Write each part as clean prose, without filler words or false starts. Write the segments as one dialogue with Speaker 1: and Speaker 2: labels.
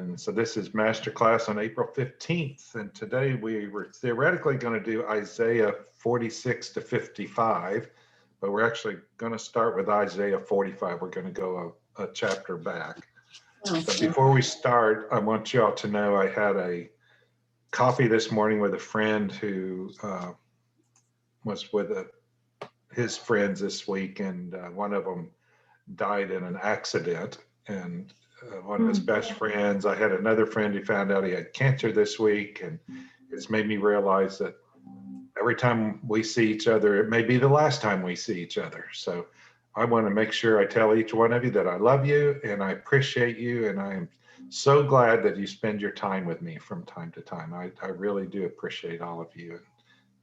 Speaker 1: And so this is Masterclass on April 15th. And today we were theoretically going to do Isaiah 46 to 55, but we're actually going to start with Isaiah 45. We're going to go a chapter back. But before we start, I want you all to know I had a coffee this morning with a friend who was with his friends this week, and one of them died in an accident. And one of his best friends, I had another friend who found out he had cancer this week, and it's made me realize that every time we see each other, it may be the last time we see each other. So I want to make sure I tell each one of you that I love you and I appreciate you, and I am so glad that you spend your time with me from time to time. I really do appreciate all of you and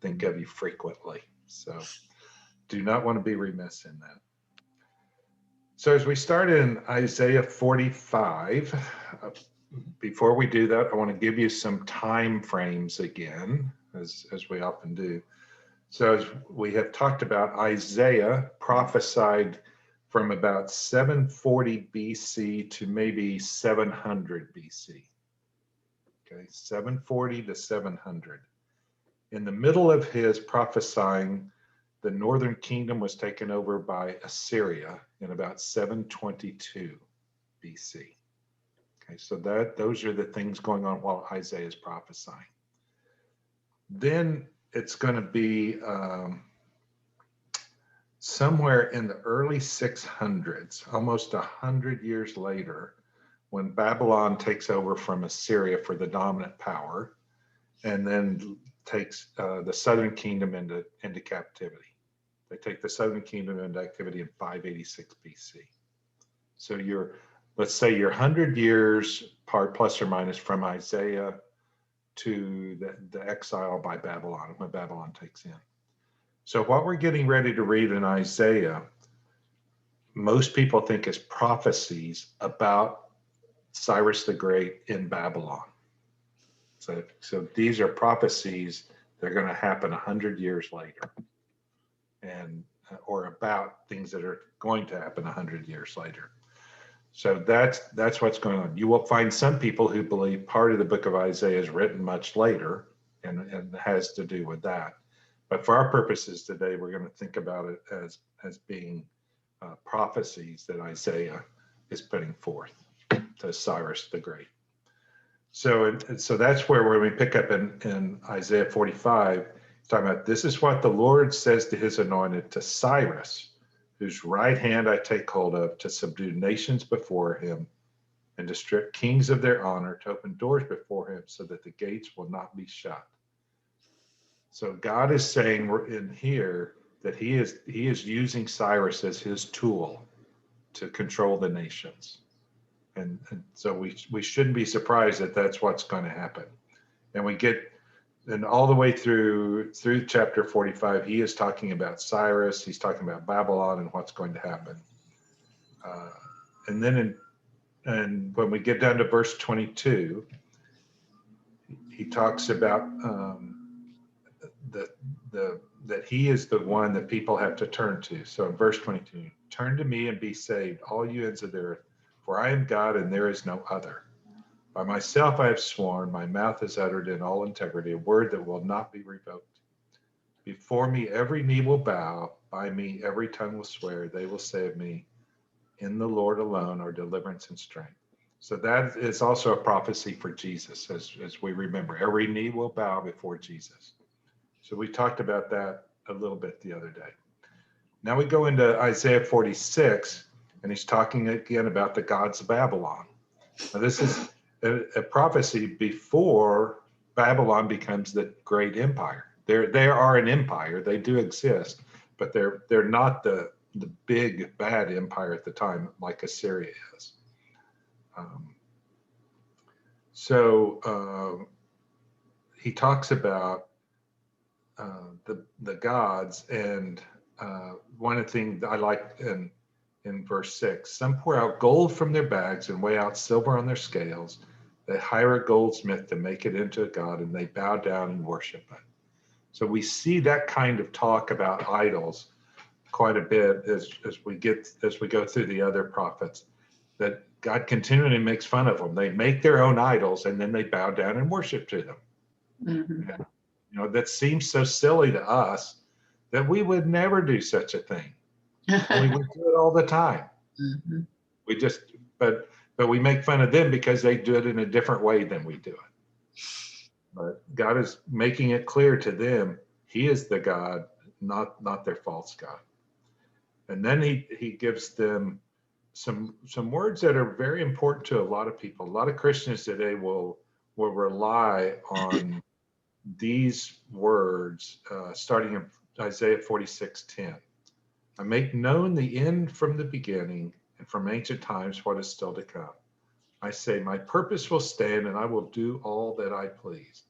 Speaker 1: think of you frequently. So do not want to be remiss in that. So as we start in Isaiah 45, before we do that, I want to give you some time frames again, as we often do. So as we have talked about, Isaiah prophesied from about 740 BC to maybe 700 BC. Okay, 740 to 700. In the middle of his prophesying, the northern kingdom was taken over by Assyria in about 722 BC. Okay, so those are the things going on while Isaiah is prophesying. Then it's going to be somewhere in the early 600s, almost 100 years later, when Babylon takes over from Assyria for the dominant power, and then takes the southern kingdom into captivity. They take the southern kingdom into activity in 586 BC. So let's say you're 100 years plus or minus from Isaiah to the exile by Babylon, when Babylon takes in. So what we're getting ready to read in Isaiah, most people think is prophecies about Cyrus the Great in Babylon. So these are prophecies that are going to happen 100 years later, and or about things that are going to happen 100 years later. So that's what's going on. You will find some people who believe part of the book of Isaiah is written much later and has to do with that. But for our purposes today, we're going to think about it as being prophecies that Isaiah is putting forth to Cyrus the Great. So that's where when we pick up in Isaiah 45, it's talking about, this is what the Lord says to his anointed, to Cyrus, whose right hand I take hold of, to subdue nations before him, and to strip kings of their honor, to open doors before him, so that the gates will not be shut. So God is saying in here that he is using Cyrus as his tool to control the nations. And so we shouldn't be surprised that that's what's going to happen. And we get, and all the way through chapter 45, he is talking about Cyrus, he's talking about Babylon and what's going to happen. And then and when we get down to verse 22, he talks about that he is the one that people have to turn to. So in verse 22, turn to me and be saved, all you ends of the earth, for I am God and there is no other. By myself I have sworn, my mouth has uttered in all integrity a word that will not be revoked. Before me every knee will bow, by me every tongue will swear, they will say of me, in the Lord alone are deliverance and strength. So that is also a prophecy for Jesus, as we remember, every knee will bow before Jesus. So we talked about that a little bit the other day. Now we go into Isaiah 46, and he's talking again about the gods of Babylon. Now this is a prophecy before Babylon becomes the great empire. They are an empire, they do exist, but they're not the big bad empire at the time like Assyria is. He talks about the gods, and one of the things I like in verse 6, some pour out gold from their bags and weigh out silver on their scales. They hire a goldsmith to make it into a god, and they bow down and worship it. So we see that kind of talk about idols quite a bit as we go through the other prophets, that God continually makes fun of them. They make their own idols and then they bow down and worship to them.
Speaker 2: Mm-hmm.
Speaker 1: And, that seems so silly to us that we would never do such a thing. Only we do it all the time.
Speaker 2: Mm-hmm.
Speaker 1: We just, but we make fun of them because they do it in a different way than we do it. But God is making it clear to them, he is the God, not their false God. And then he gives them some words that are very important to a lot of people. A lot of Christians today will rely on these words, starting in Isaiah 46:10. I make known the end from the beginning, and from ancient times what is still to come. I say, my purpose will stand, and I will do all that I please.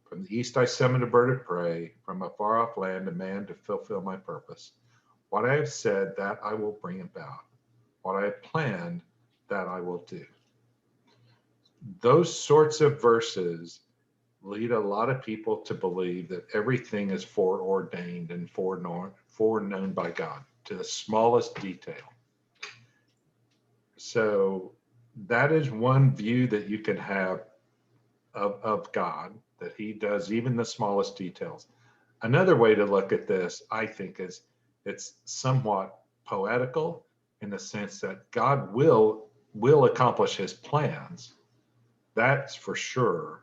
Speaker 1: From the east I summon a bird of prey, from a far off land a man to fulfill my purpose. What I have said, that I will bring about. What I have planned, that I will do. Those sorts of verses lead a lot of people to believe that everything is foreordained and foreknown by God to the smallest detail. So that is one view that you can have of God, that he does even the smallest details. Another way to look at this, I think, is it's somewhat poetical in the sense that God will accomplish his plans. That's for sure.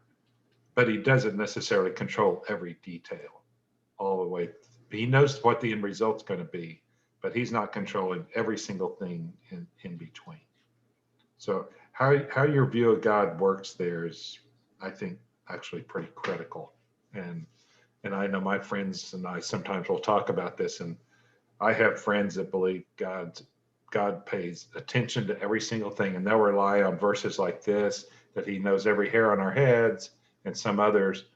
Speaker 1: But he doesn't necessarily control every detail all the way. He knows what the end result's going to be, but he's not controlling every single thing in between. So how your view of God works there is, I think, actually pretty critical. And I know my friends and I sometimes will talk about this, and I have friends that believe God pays attention to every single thing, and they'll rely on verses like this, that he knows every hair on our heads, and some others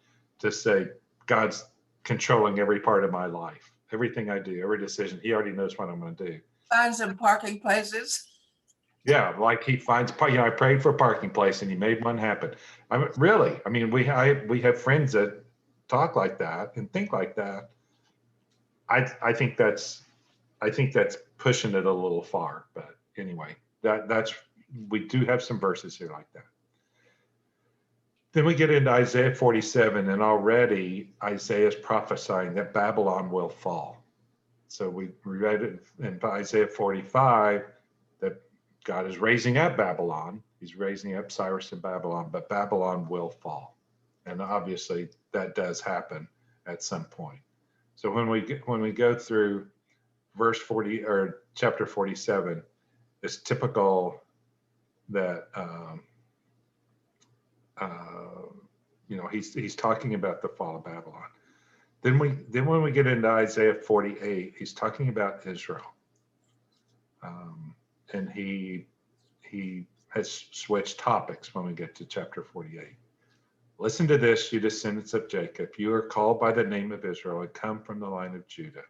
Speaker 1: to say God's controlling every part of my life, everything I do, every decision. He already knows what I'm going to do.
Speaker 2: Find some parking places.
Speaker 1: Yeah, like he finds, I prayed for a parking place and he made one happen. Really, I mean, we have friends that talk like that and think like that. I think that's pushing it a little far, but anyway, we do have some verses here like that. Then we get into Isaiah 47, and already Isaiah is prophesying that Babylon will fall. So we read it in Isaiah 45 that God is raising up Babylon. He's raising up Cyrus and Babylon, but Babylon will fall. And obviously that does happen at some point. So when we go through verse 40 or chapter 47, it's typical that he's talking about the fall of Babylon. Then when we get into Isaiah 48, he's talking about Israel, and he has switched topics when we get to chapter 48. Listen to this, you descendants of Jacob. You are called by the name of Israel and come from the line of Judah.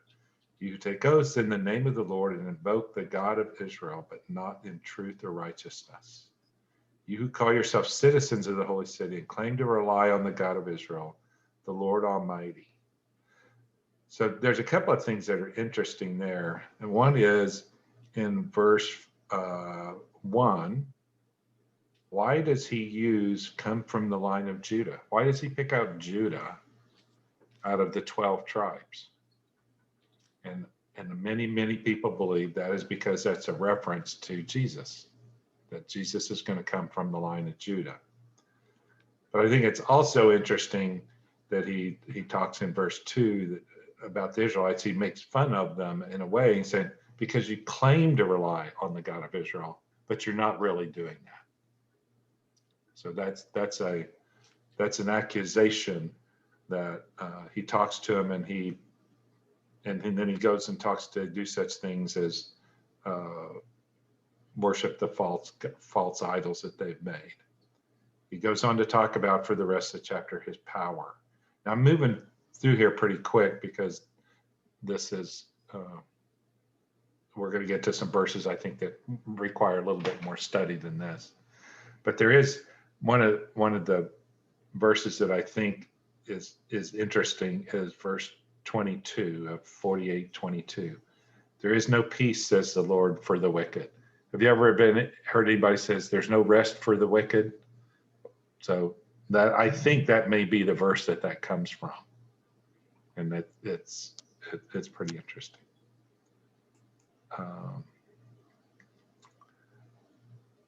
Speaker 1: You take oaths in the name of the Lord and invoke the God of Israel, but not in truth or righteousness. You who call yourselves citizens of the holy city and claim to rely on the God of Israel, the Lord Almighty. So there's a couple of things that are interesting there. And one is in verse 1, why does he use come from the line of Judah? Why does he pick out Judah out of the 12 tribes? And many, many people believe that is because that's a reference to Jesus, that Jesus is going to come from the line of Judah. But I think it's also interesting that he talks in verse 2 about the Israelites. He makes fun of them in a way. He said, because you claim to rely on the God of Israel, but you're not really doing that. So that's an accusation that he talks to him, and then he goes and talks to do such things as worship the false idols that they've made. He goes on to talk about for the rest of the chapter his power. Now I'm moving through here pretty quick because this is we're going to get to some verses I think that require a little bit more study than this. But there is one of the verses that I think is interesting is verse 22 of 48:22. There is no peace, says the Lord, for the wicked. Have you ever heard anybody says there's no rest for the wicked? So that, I think that may be the verse that comes from, and that it's pretty interesting.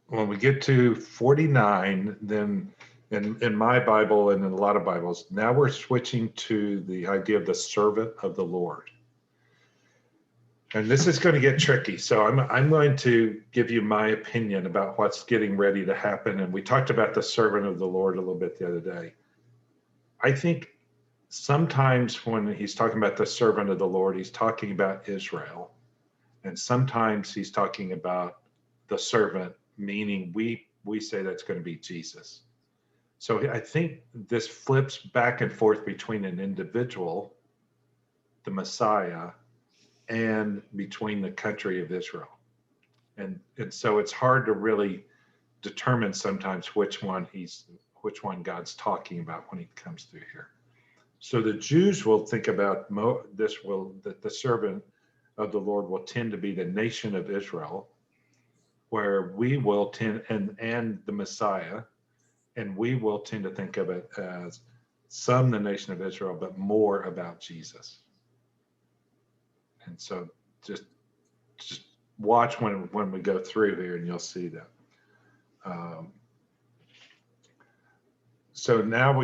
Speaker 1: When we get to 49, then in my Bible and in a lot of Bibles, now we're switching to the idea of the servant of the Lord. And this is going to get tricky. So I'm going to give you my opinion about what's getting ready to happen. And we talked about the servant of the Lord a little bit the other day. I think sometimes when he's talking about the servant of the Lord, he's talking about Israel. And sometimes he's talking about the servant, meaning we say that's going to be Jesus. So I think this flips back and forth between an individual, the Messiah, and between the country of Israel. And so it's hard to really determine sometimes which one God's talking about when he comes through here. So the Jews will think about that the servant of the Lord will tend to be the nation of Israel, where we will tend, and the Messiah, and we will tend to think of it as some the nation of Israel, but more about Jesus. And so just watch when we go through here, and you'll see that. So now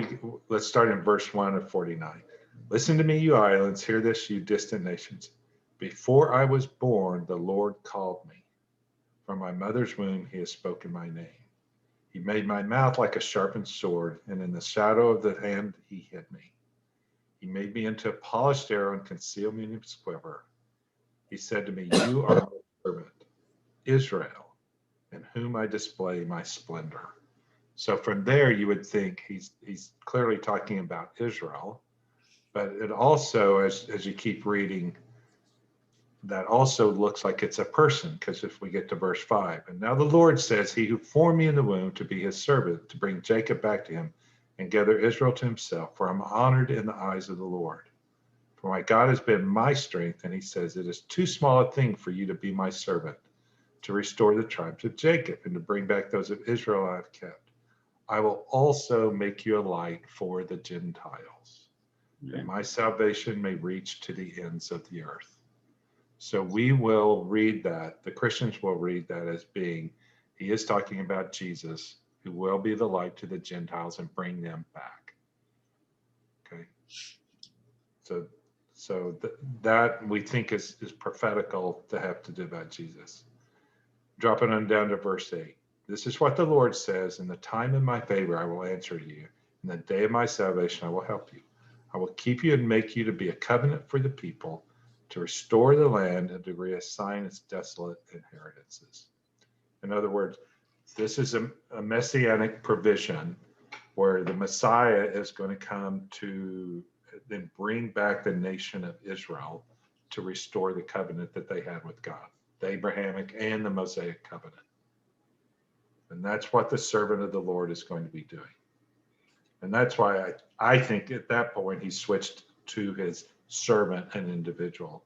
Speaker 1: let's start in verse 1 of 49. Listen to me, you islands, hear this, you distant nations. Before I was born, the Lord called me. From my mother's womb, he has spoken my name. He made my mouth like a sharpened sword, and in the shadow of the hand, he hid me. He made me into a polished arrow and concealed me in his quiver. He said to me, you are my servant, Israel, in whom I display my splendor. So from there, you would think he's clearly talking about Israel, but it also, as you keep reading, that also looks like it's a person, because if we get to verse 5, and now the Lord says, he who formed me in the womb to be his servant, to bring Jacob back to him and gather Israel to himself, for I'm honored in the eyes of the Lord. For my God has been my strength, and he says, it is too small a thing for you to be my servant, to restore the tribes of Jacob and to bring back those of Israel I have kept. I will also make you a light for the Gentiles, that my salvation may reach to the ends of the earth. So we will read that, the Christians will read that as being, he is talking about Jesus, who will be the light to the Gentiles and bring them back. Okay. So that we think is prophetical to have to do about Jesus. Dropping on down to verse 8. This is what the Lord says, in the time of my favor I will answer you. In the day of my salvation I will help you. I will keep you and make you to be a covenant for the people, to restore the land and to reassign its desolate inheritances. In other words, this is a messianic provision where the Messiah is going to come to then bring back the nation of Israel to restore the covenant that they had with God, the Abrahamic and the Mosaic covenant. And that's what the servant of the Lord is going to be doing. And that's why I think at that point he switched to his servant and individual.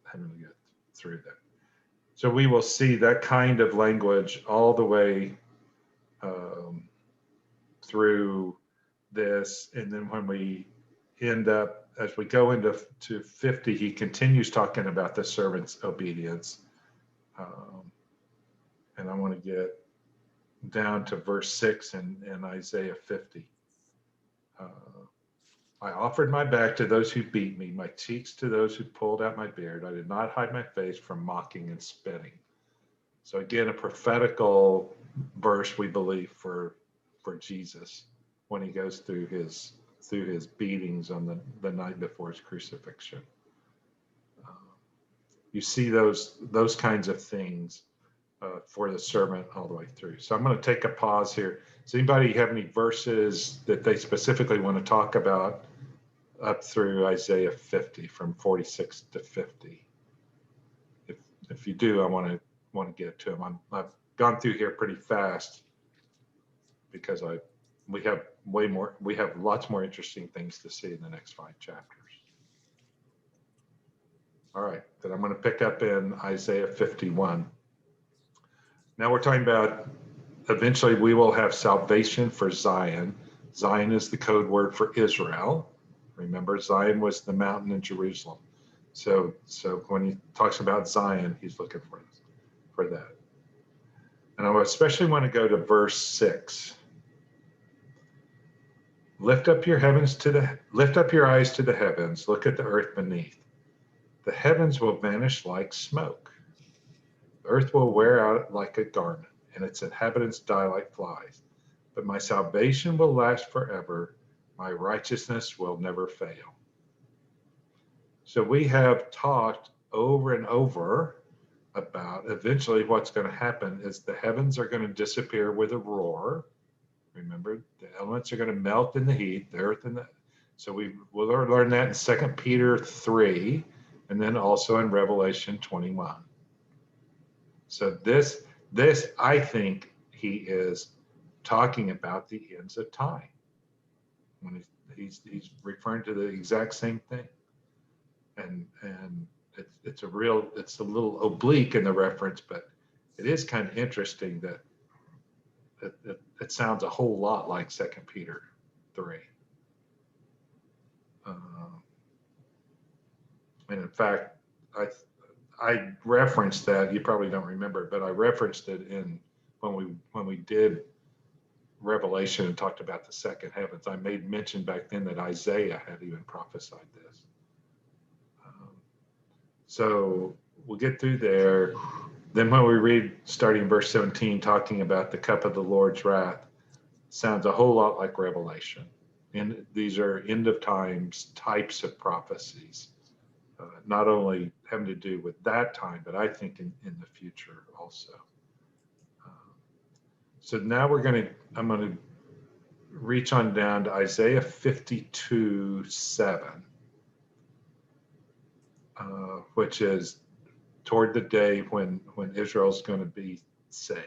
Speaker 1: Having to get through that. So we will see that kind of language all the way through this. And then when we end up, as we go into 50, he continues talking about the servant's obedience. And I want to get down to verse 6 in Isaiah 50. I offered my back to those who beat me, my cheeks to those who pulled out my beard. I did not hide my face from mocking and spitting. So again, a prophetical verse, we believe, for Jesus when he goes through his beatings on the night before his crucifixion. You see those kinds of things for the servant all the way through. So I'm going to take a pause here. Does anybody have any verses that they specifically want to talk about up through Isaiah 50, from 46 to 50? If you do, I want to get to them. I've gone through here pretty fast because we have lots more interesting things to see in the next 5 chapters. All right, then I'm going to pick up in Isaiah 51. Now we're talking about eventually we will have salvation for Zion. Zion is the code word for Israel. Remember, Zion was the mountain in Jerusalem. So when he talks about Zion, he's looking for that. And I especially want to go to verse 6. Lift up your eyes to the heavens, look at the earth beneath. The heavens will vanish like smoke. The earth will wear out like a garment, and its inhabitants die like flies. But my salvation will last forever. My righteousness will never fail. So we have talked over and over about eventually what's going to happen is the heavens are going to disappear with a roar. Remember, the elements are going to melt in the heat, the earth and the. So we'll learn that in 2 Peter 3, and then also in Revelation 21. So this I think he is talking about the ends of time. When he's referring to the exact same thing, and it's a little oblique in the reference, but it is kind of interesting that it sounds a whole lot like 2 Peter 3. And in fact, I referenced that. You probably don't remember, but I referenced it in when we did Revelation and talked about the second heavens. I made mention back then that Isaiah had even prophesied this. So we'll get through there. Then when we read starting verse 17, talking about the cup of the Lord's wrath, sounds a whole lot like Revelation. And these are end of times types of prophecies, not only having to do with that time, but I think in the future also. So now I'm going to reach on down to Isaiah 52:7, which is toward the day when Israel's going to be saved.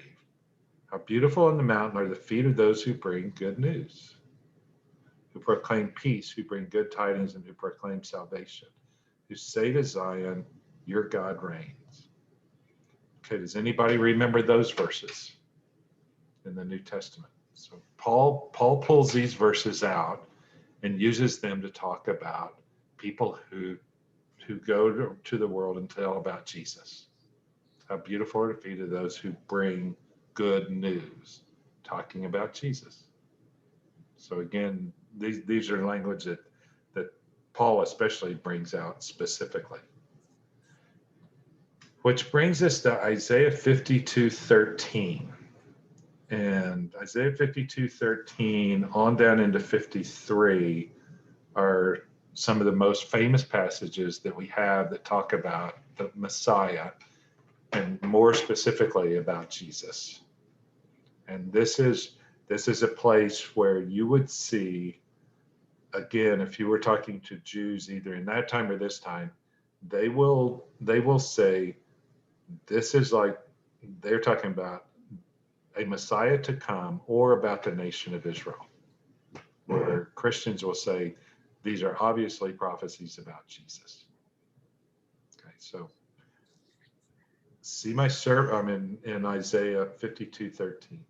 Speaker 1: How beautiful on the mountain are the feet of those who bring good news, who proclaim peace, who bring good tidings, and who proclaim salvation, who say to Zion, your God reigns. Okay, does anybody remember those verses in the New Testament? So Paul pulls these verses out and uses them to talk about people who go to the world and tell about Jesus. How beautiful are the feet of those who bring good news, talking about Jesus. So again, these are language that Paul especially brings out specifically. Which brings us to Isaiah 52:13. And Isaiah 52:13 on down into 53 are some of the most famous passages that we have that talk about the Messiah, and more specifically about Jesus. And this is a place where you would see, again, if you were talking to Jews either in that time or this time, they will say this is like they're talking about a Messiah to come or about the nation of Israel, where Christians will say these are obviously prophecies about Jesus. Okay, so see my servant, I'm in Isaiah 52:13.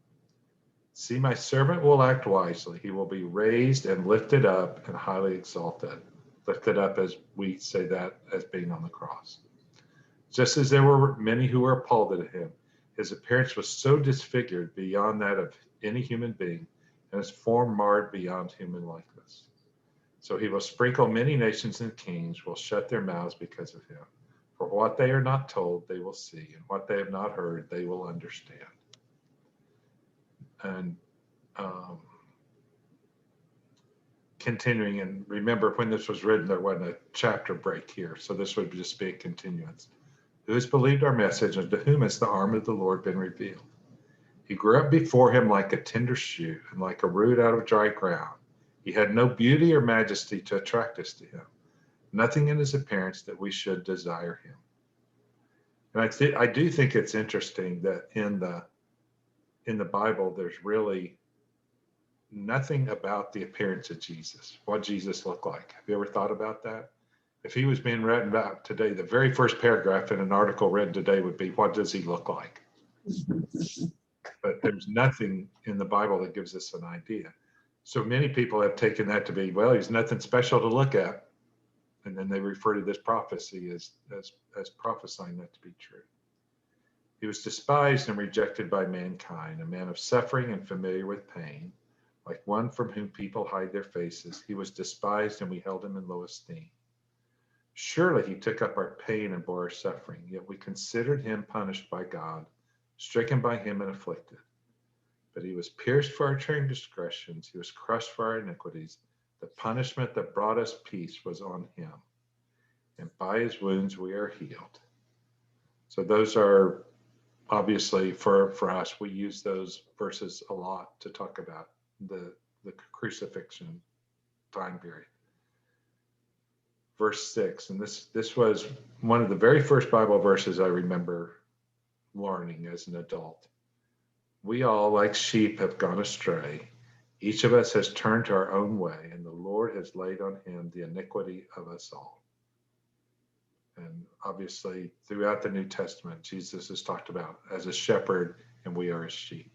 Speaker 1: See, my servant will act wisely. He will be raised and lifted up and highly exalted. Lifted up, as we say that, as being on the cross. Just as there were many who were appalled at him, his appearance was so disfigured beyond that of any human being, and his form marred beyond human likeness. So he will sprinkle many nations, and kings will shut their mouths because of him. For what they are not told, they will see, and what they have not heard, they will understand. And continuing, and remember when this was written, there wasn't a chapter break here, so this would just be a continuance. Who has believed our message, and to whom has the arm of the Lord been revealed? He grew up before him like a tender shoot, and like a root out of dry ground. He had no beauty or majesty to attract us to him, nothing in his appearance that we should desire him. And I do think it's interesting that in the Bible, there's really nothing about the appearance of Jesus, what Jesus looked like. Have you ever thought about that? if he was being read about today, the very first paragraph in an article read today would be, what does he look like? But there's nothing in the Bible that gives us an idea. So many people have taken that to be, well, he's nothing special to look at. And then they refer to this prophecy as prophesying that to be true. He was despised and rejected by mankind, a man of suffering and familiar with pain, like one from whom people hide their faces. He was despised and we held him in low esteem. Surely he took up our pain and bore our suffering, yet we considered him punished by God, stricken by him and afflicted. But he was pierced for our transgressions, he was crushed for our iniquities. The punishment that brought us peace was on him, and by his wounds we are healed. So those are obviously for us, we use those verses a lot to talk about the crucifixion time period. Verse 6, and this was one of the very first Bible verses I remember learning as an adult. We all, like sheep, have gone astray. Each of us has turned to our own way, and the Lord has laid on him the iniquity of us all. And obviously, throughout the New Testament, Jesus is talked about as a shepherd, and we are his sheep.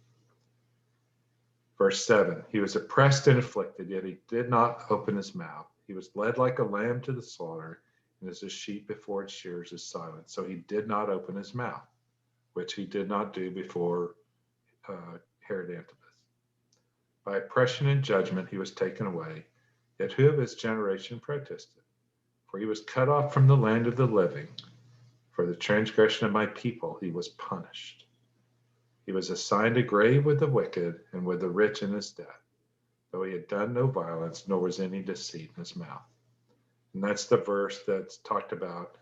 Speaker 1: Verse 7, he was oppressed and afflicted, yet he did not open his mouth. He was led like a lamb to the slaughter, and as a sheep before its shears is silent. So he did not open his mouth, which he did not do before Herod Antipas. By oppression and judgment he was taken away, yet who of his generation protested? For he was cut off from the land of the living. For the transgression of my people he was punished. He was assigned a grave with the wicked and with the rich in his death, though he had done no violence, nor was any deceit in his mouth. And that's the verse that's talked about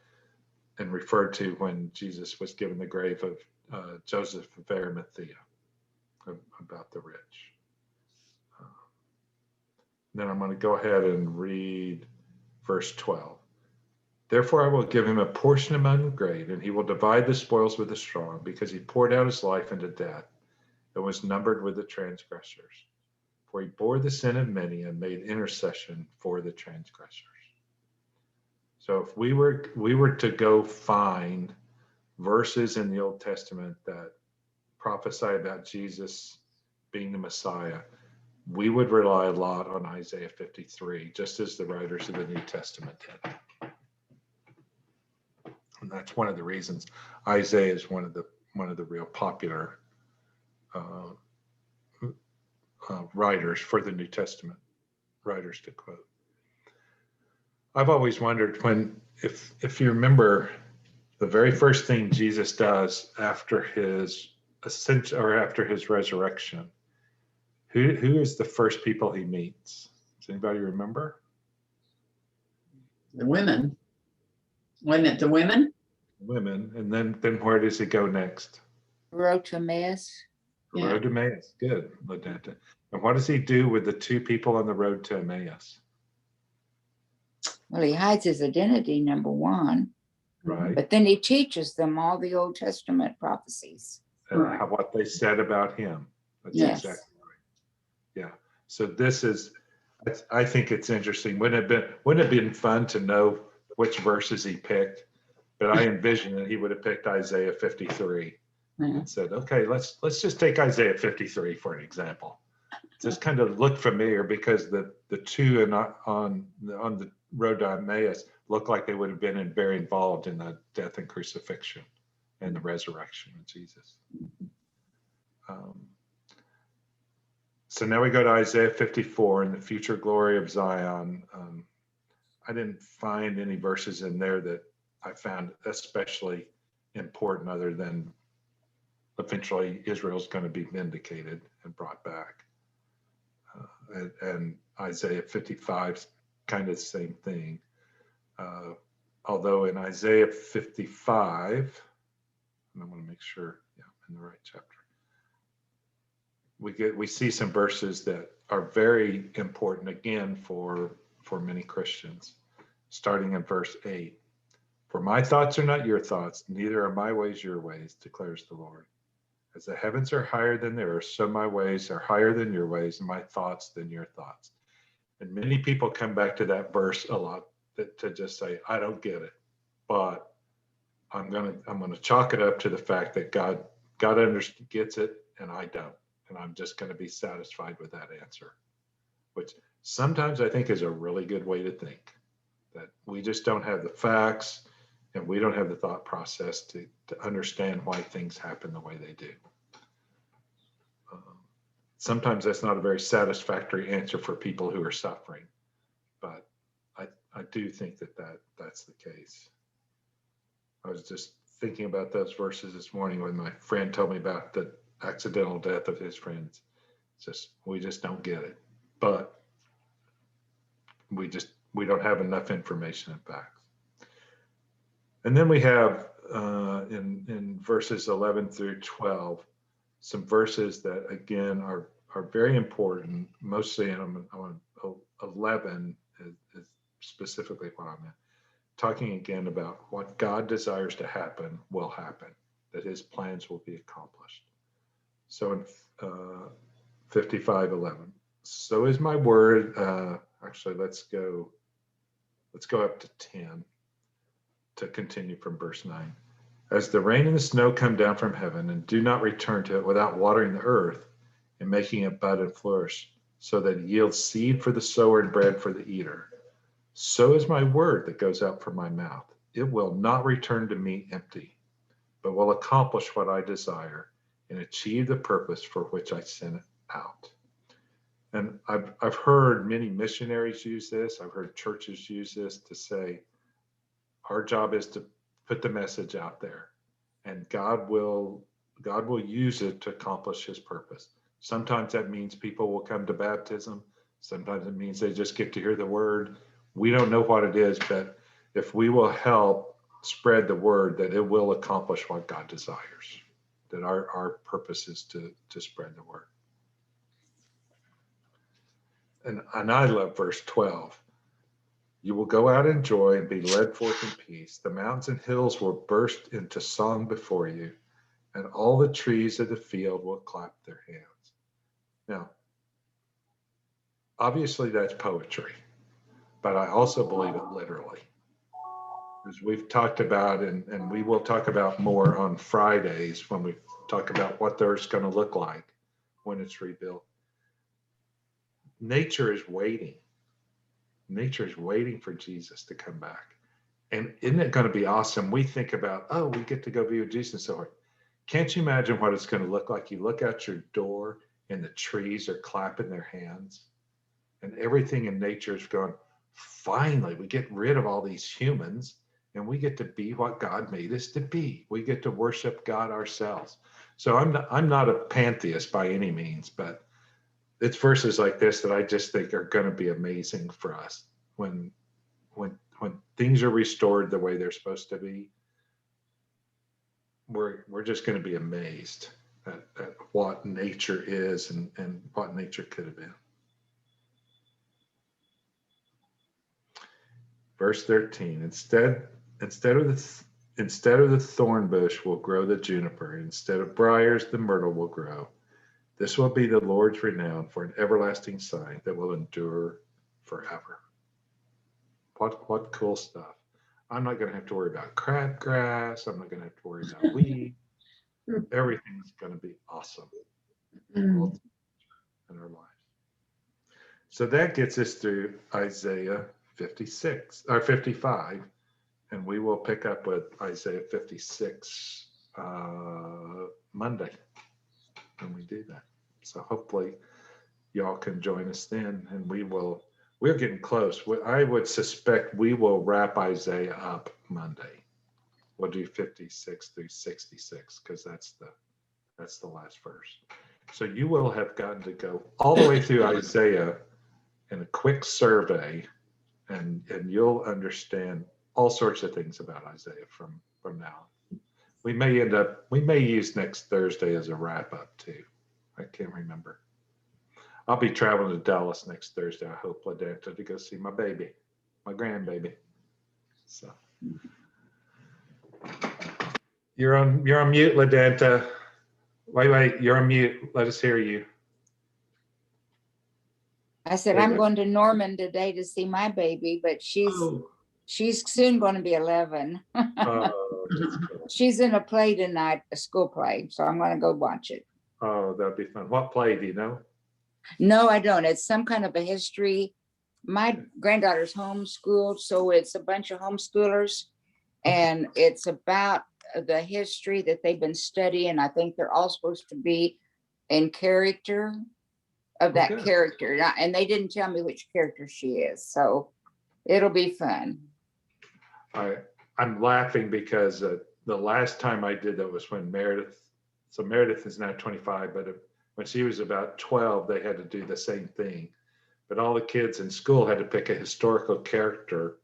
Speaker 1: and referred to when Jesus was given the grave of Joseph of Arimathea, about the rich. Then I'm going to go ahead and read verse 12. Therefore I will give him a portion among the great, and he will divide the spoils with the strong, because he poured out his life into death and was numbered with the transgressors. For he bore the sin of many and made intercession for the transgressors. So if we were to go find verses in the Old Testament that prophesy about Jesus being the Messiah, we would rely a lot on Isaiah 53, just as the writers of the New Testament did. And that's one of the reasons Isaiah is one of the real popular writers for the New Testament, writers to quote. I've always wondered if you remember, the very first thing Jesus does after his ascension or after his resurrection, who is the first people he meets? Does anybody remember?
Speaker 2: The women. Wasn't it the women?
Speaker 1: Women. And then where does he go next?
Speaker 3: Road to Emmaus.
Speaker 1: The
Speaker 2: Yeah.
Speaker 1: road to Emmaus. Good, Ladetta. And what does he do with the two people on the road to Emmaus?
Speaker 3: Well, he hides his identity, number one,
Speaker 1: Right.
Speaker 3: but then he teaches them all the Old Testament prophecies.
Speaker 1: And
Speaker 2: Right.
Speaker 1: what they said about him. That's
Speaker 3: Yes.
Speaker 1: exactly right. Yeah. So this is, I think it's interesting. Wouldn't it have been fun to know which verses he picked? But I envision that he would have picked Isaiah 53
Speaker 3: Yeah.
Speaker 1: and said, okay, let's just take Isaiah 53 for an example. Just kind of look familiar because the two on the road to Emmaus look like they would have been very involved in the death and crucifixion and the resurrection of Jesus. So now we go to Isaiah 54 and the future glory of Zion. I didn't find any verses in there that I found especially important other than eventually Israel's going to be vindicated and brought back. And Isaiah 55 is kind of the same thing. Although in Isaiah 55, and I want to make sure, yeah, I'm in the right chapter. We see some verses that are very important again for many Christians, starting in verse 8. For my thoughts are not your thoughts, neither are my ways your ways, declares the Lord. As the heavens are higher than the earth, so my ways are higher than your ways, and my thoughts than your thoughts. And many people come back to that verse a lot to just say, I don't get it, but I'm gonna chalk it up to the fact that God gets it and I don't, and I'm just gonna be satisfied with that answer, which sometimes I think is a really good way to think, that we just don't have the facts and we don't have the thought process to understand why things happen the way they do. Sometimes that's not a very satisfactory answer for people who are suffering, but I do think that's the case. I was just thinking about those verses this morning when my friend told me about the accidental death of his friends. It's just, we just don't get it, but we don't have enough information and facts. And then we have in verses 11 through 12, some verses that again are very important, mostly in 11 is specifically what I meant. Talking again about what God desires to happen will happen, that his plans will be accomplished. So in 55:11, so is my word, actually let's go up to 10 to continue from verse 9. As the rain and the snow come down from heaven and do not return to it without watering the earth and making it bud and flourish, so that it yields seed for the sower and bread for the eater, so is my word that goes out from my mouth. It will not return to me empty, but will accomplish what I desire and achieve the purpose for which I sent it out. And I've heard many missionaries use this. I've heard churches use this to say, our job is to put the message out there, and God will use it to accomplish his purpose. Sometimes that means people will come to baptism. Sometimes it means they just get to hear the word. We don't know what it is, but if we will help spread the word, that it will accomplish what God desires, that our purpose is to spread the word. And I love verse 12. You will go out in joy and be led forth in peace. The mountains and hills will burst into song before you, and all the trees of the field will clap their hands. Now, obviously that's poetry, but I also believe it literally. As we've talked about, and we will talk about more on Fridays when we talk about what there's going to look like when it's rebuilt. Nature is waiting. Nature is waiting for Jesus to come back. And isn't it going to be awesome? We think about, oh, we get to go be with Jesus and so forth. Can't you imagine what it's going to look like? You look out your door and the trees are clapping their hands and everything in nature is going, finally, we get rid of all these humans and we get to be what God made us to be. We get to worship God ourselves. So I'm not a pantheist by any means, but it's verses like this that I just think are going to be amazing for us when things are restored the way they're supposed to be. We're just going to be amazed at what nature is and what nature could have been. Verse 13, instead of the thorn bush will grow the juniper, instead of briars the myrtle will grow. This will be the Lord's renown for an everlasting sign that will endure forever. What cool stuff. I'm not going to have to worry about crabgrass. I'm not going to have to worry about weed. Everything's going to be awesome in our lives. So that gets us through Isaiah 56 or 55, and we will pick up with Isaiah 56 Monday when we do that. So hopefully y'all can join us then, and we're getting close. I would suspect we will wrap Isaiah up Monday. We'll do 56 through 66 because that's the last verse. So you will have gotten to go all the way through Isaiah in a quick survey, and you'll understand all sorts of things about Isaiah from now on. We may use next Thursday as a wrap up too. I can't remember. I'll be traveling to Dallas next Thursday. I hope, LaDanta, to go see my baby, my grandbaby. So you're on mute, LaDanta. Wait, you're on mute. Let us hear you.
Speaker 3: I said, I'm going to Norman today to see my baby, but she's She's soon going to be 11.
Speaker 1: Oh, that's cool.
Speaker 3: She's in a play tonight, a school play, so I'm going to go watch it.
Speaker 1: Oh, that'd be fun. What play do you know?
Speaker 3: No, I don't. It's some kind of a history. My granddaughter's homeschooled, so it's a bunch of homeschoolers, and it's about the history that they've been studying. I think they're all supposed to be in character of that
Speaker 1: good.
Speaker 3: character, and they didn't tell me which character she is, so it'll be fun.
Speaker 1: I'm laughing because the last time I did that was when Meredith, so Meredith is now 25, but when she was about 12, they had to do the same thing. But all the kids in school had to pick a historical character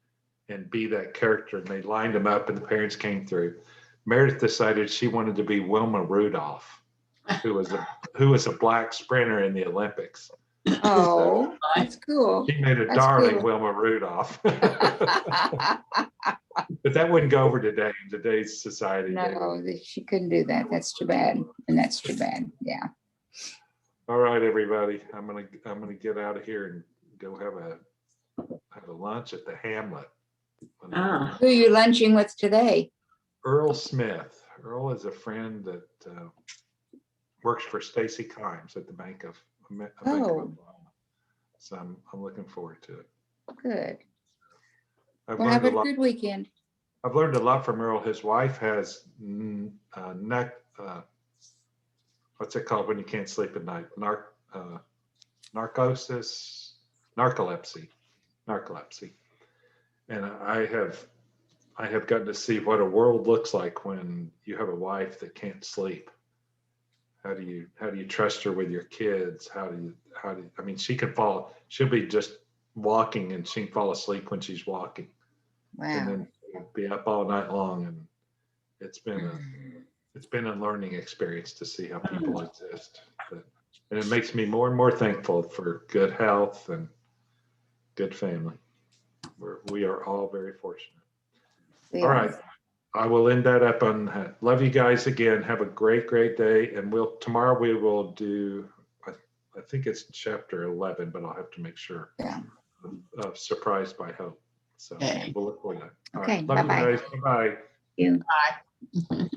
Speaker 1: and be that character, and they lined them up and the parents came through. Meredith decided she wanted to be Wilma Rudolph, who was a black sprinter in the Olympics.
Speaker 3: Oh, that's cool.
Speaker 1: She made a
Speaker 3: That's
Speaker 1: darling
Speaker 3: cool.
Speaker 1: Wilma Rudolph. But that wouldn't go over today in today's society.
Speaker 3: No, she couldn't do that. That's too bad. And that's too bad. Yeah.
Speaker 1: All right, everybody. I'm gonna get out of here and go have a lunch at the Hamlet.
Speaker 2: Ah.
Speaker 3: Who are you lunching with today?
Speaker 1: Earl Smith. Earl is a friend that works for Stacy Kimes at the Bank of Oklahoma. So I'm looking forward to it.
Speaker 3: Good.
Speaker 1: I've
Speaker 3: Well, have
Speaker 1: learned
Speaker 3: a
Speaker 1: a lot.
Speaker 3: good weekend.
Speaker 1: I've learned a lot from Earl. His wife has what's it called when you can't sleep at night? Narcolepsy. And I have gotten to see what a world looks like when you have a wife that can't sleep. How do you trust her with your kids? I mean, she'll be just walking and she can fall asleep when she's walking. And
Speaker 3: Wow.
Speaker 1: then be up all night long, and it's been a learning experience to see how people exist. And it makes me more and more thankful for good health and good family. We are all very fortunate. All right, I will end that up on that. Love you guys again. Have a great day, and tomorrow we will do. I think it's chapter 11, but I'll have to make sure.
Speaker 3: Yeah.
Speaker 1: Surprised by Hope. So
Speaker 2: Okay.
Speaker 1: we'll look for that. All
Speaker 3: Okay,
Speaker 1: right. Love
Speaker 3: bye-bye.
Speaker 1: you guys. Bye-bye.
Speaker 3: You.
Speaker 2: Bye.